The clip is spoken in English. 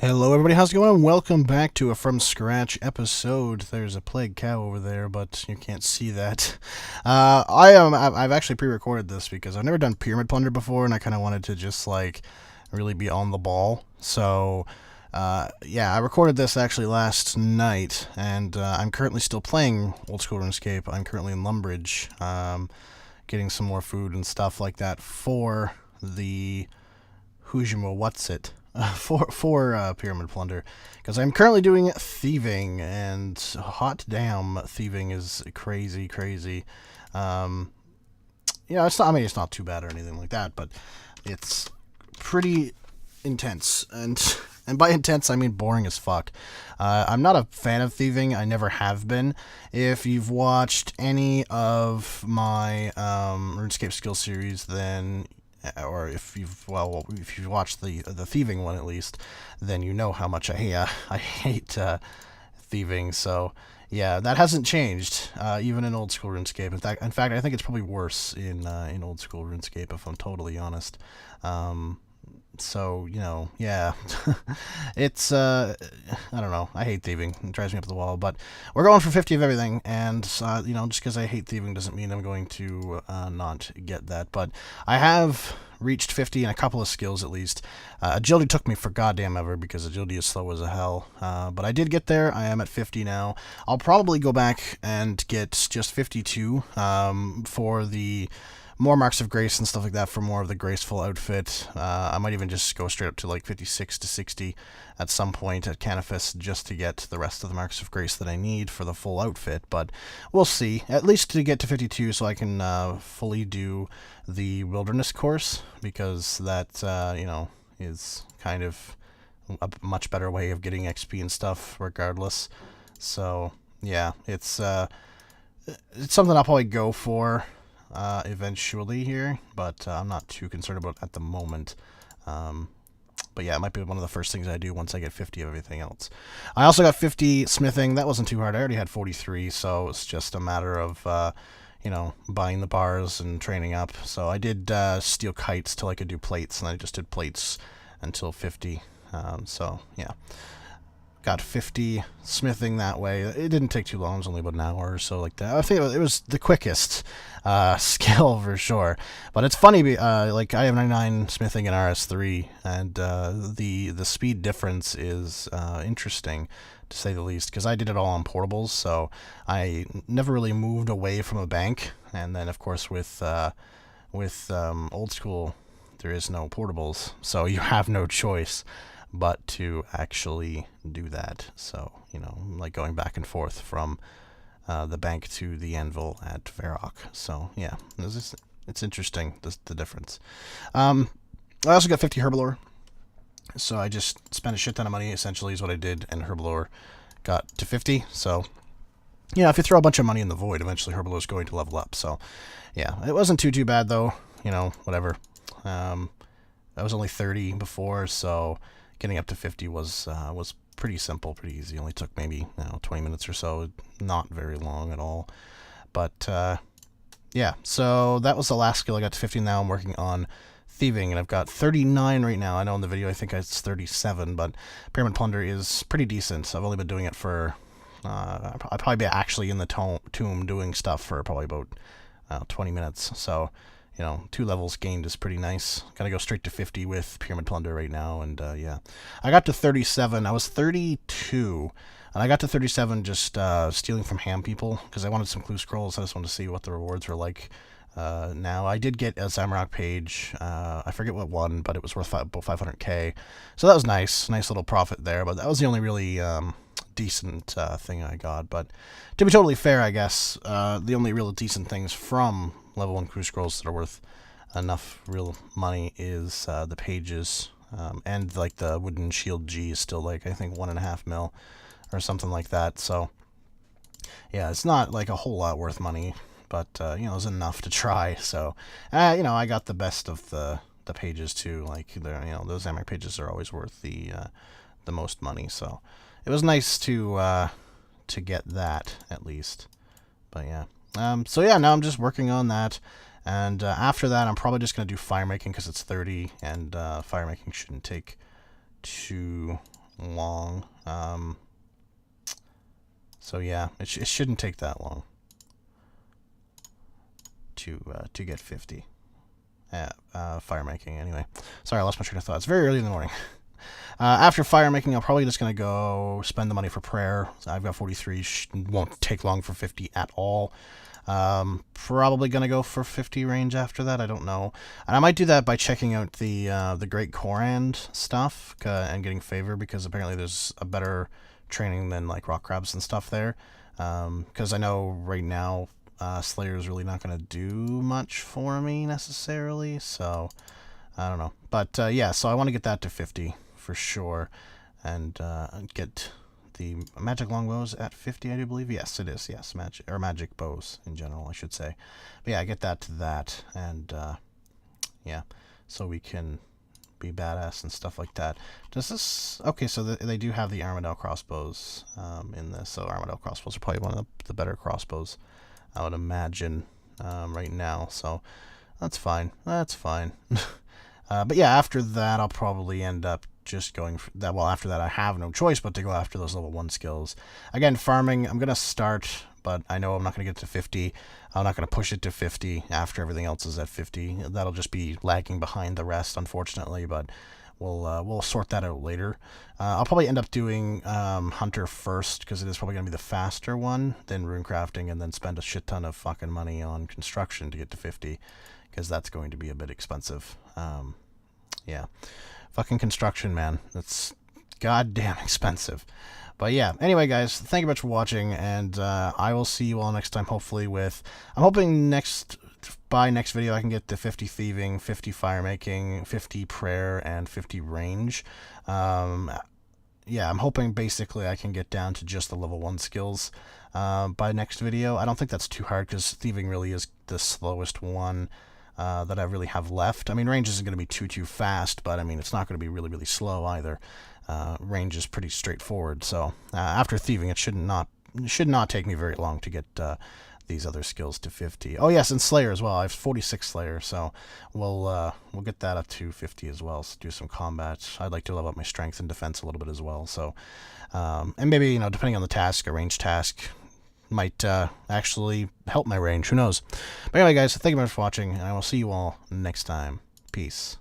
Hello everybody, how's it going? Welcome back to a From Scratch episode. There's a plague cow over there, but you can't see that. I've actually pre-recorded this because I've never done Pyramid Plunder before, and I kind of wanted to just, really be on the ball. So, yeah, I recorded this actually last night, and I'm currently still playing Old School RuneScape. I'm currently in Lumbridge, getting some more food and stuff like that for the Hujima What's It for Pyramid Plunder, because I'm currently doing thieving, and hot damn, thieving is crazy. It's not. I mean, it's not too bad or anything like that, but it's pretty intense, and by intense I mean boring as fuck. I'm not a fan of thieving. I never have been. If you've watched any of my RuneScape skill series, then or if you've watched the thieving one at least, then you know how much I hate thieving. So yeah, that hasn't changed even in old school RuneScape. In fact, I think it's probably worse in old school RuneScape, if I'm totally honest. So, yeah, it's, I don't know, I hate thieving, it drives me up the wall, but we're going for 50 of everything, and, just because I hate thieving doesn't mean I'm going to, not get that, but I have reached 50 in a couple of skills at least. Agility took me for goddamn ever, because agility is slow as a hell, but I did get there. I am at 50 now. I'll probably go back and get just 52, for the more marks of grace and stuff like that, for more of the graceful outfit. I might even just go straight up to 56 to 60 at some point at Canifest, just to get the rest of the marks of grace that I need for the full outfit, but we'll see. At least to get to 52 so I can fully do the wilderness course, because that, is kind of a much better way of getting XP and stuff regardless. So, yeah, it's something I'll probably go for eventually here, but I'm not too concerned about it at the moment. But yeah, it might be one of the first things I do once I get 50 of everything else. I also got 50 smithing. That wasn't too hard. I already had 43, so it's just a matter of, buying the bars and training up. So I did steel kites till I could do plates, and I just did plates until 50. So yeah, got 50 smithing that way. It didn't take too long. It was only about an hour or so like that. I think it was the quickest skill for sure. But it's funny, I have 99 smithing in RS3, and the speed difference is interesting, to say the least, because I did it all on portables, so I never really moved away from a bank. And then, of course, with old school, there is no portables, so you have no choice but to actually do that. So, like going back and forth from the bank to the anvil at Varrock. So, yeah, it's interesting, the difference. I also got 50 Herbalore. So I just spent a shit ton of money, essentially, is what I did, and Herbalore got to 50. So, yeah, if you throw a bunch of money in the void, eventually Herbalore is going to level up. So, yeah, it wasn't too bad, though. Whatever. I was only 30 before, so getting up to 50 was pretty simple, pretty easy. It only took maybe 20 minutes or so, not very long at all. But yeah, so that was the last skill. I got to 50. Now I'm working on thieving, and I've got 39 right now. I know in the video I think it's 37, but Pyramid Plunder is pretty decent. I've only been doing it for I'll probably be actually in the tomb doing stuff for probably about 20 minutes. So 2 levels gained is pretty nice. Gonna go straight to 50 with Pyramid Plunder right now, and yeah. I got to 37. I was 32, and I got to 37 just stealing from ham people, because I wanted some clue scrolls. I just wanted to see what the rewards were like. Now, I did get a Zamorak page. I forget what one, but it was worth about 500k. So that was nice. Nice little profit there, but that was the only really decent thing I got. But to be totally fair, I guess, the only real decent things from level 1 clue scrolls that are worth enough real money is the pages, and the wooden shield G is still I think 1.5 mil or something like that. So yeah, it's not a whole lot worth money, but it's enough to try. So I got the best of the pages too. Those Zamorak pages are always worth the most money. So it was nice to get that at least. But yeah. So yeah, now I'm just working on that, and after that I'm probably just going to do fire making, because it's 30, and fire making shouldn't take too long. So yeah, it shouldn't take that long to get 50. Fire making anyway. Sorry, I lost my train of thought. It's very early in the morning. After fire making, I'm probably just going to go spend the money for prayer. I've got 43. Won't take long for 50 at all. Probably going to go for 50 range after that. I don't know. And I might do that by checking out the Great Korand stuff and getting favor, because apparently there's a better training than like rock crabs and stuff there. Because I know right now Slayer is really not going to do much for me necessarily. So I don't know. But yeah, so I want to get that to 50 for sure, and get the magic longbows at 50, I do believe. Yes, it is. Yes, magic bows in general, I should say. But yeah, I get that to that, and yeah, so we can be badass and stuff like that. Does this... Okay, so they do have the Armadale crossbows in this, so Armadale crossbows are probably one of the better crossbows, I would imagine, right now, so that's fine. That's fine. But yeah, after that, I'll probably end up just going for that. Well, after that, I have no choice but to go after those level 1 skills. Again, farming, I'm going to start, but I know I'm not going to get to 50. I'm not going to push it to 50 after everything else is at 50. That'll just be lagging behind the rest, unfortunately, but we'll sort that out later. I'll probably end up doing Hunter first, because it is probably going to be the faster one, then runecrafting, and then spend a shit ton of fucking money on construction to get to 50, because that's going to be a bit expensive. Yeah. Fucking construction, man. That's goddamn expensive. But yeah, anyway, guys, thank you much for watching, and I will see you all next time, hopefully with... I'm hoping by next video I can get to 50 thieving, 50 fire making, 50 prayer, and 50 range. Yeah, I'm hoping basically I can get down to just the level 1 skills by next video. I don't think that's too hard, because thieving really is the slowest one that I really have left. I mean, range isn't going to be too fast, but I mean, it's not going to be really slow either. Range is pretty straightforward, so after thieving, it should not take me very long to get these other skills to 50. Oh yes, and Slayer as well. I have 46 Slayer, so we'll get that up to 50 as well. So do some combat. I'd like to level up my strength and defense a little bit as well. So, and maybe, you know, depending on the task, a range task might actually help my range. Who knows? But anyway, guys, thank you very much for watching, and I will see you all next time. Peace.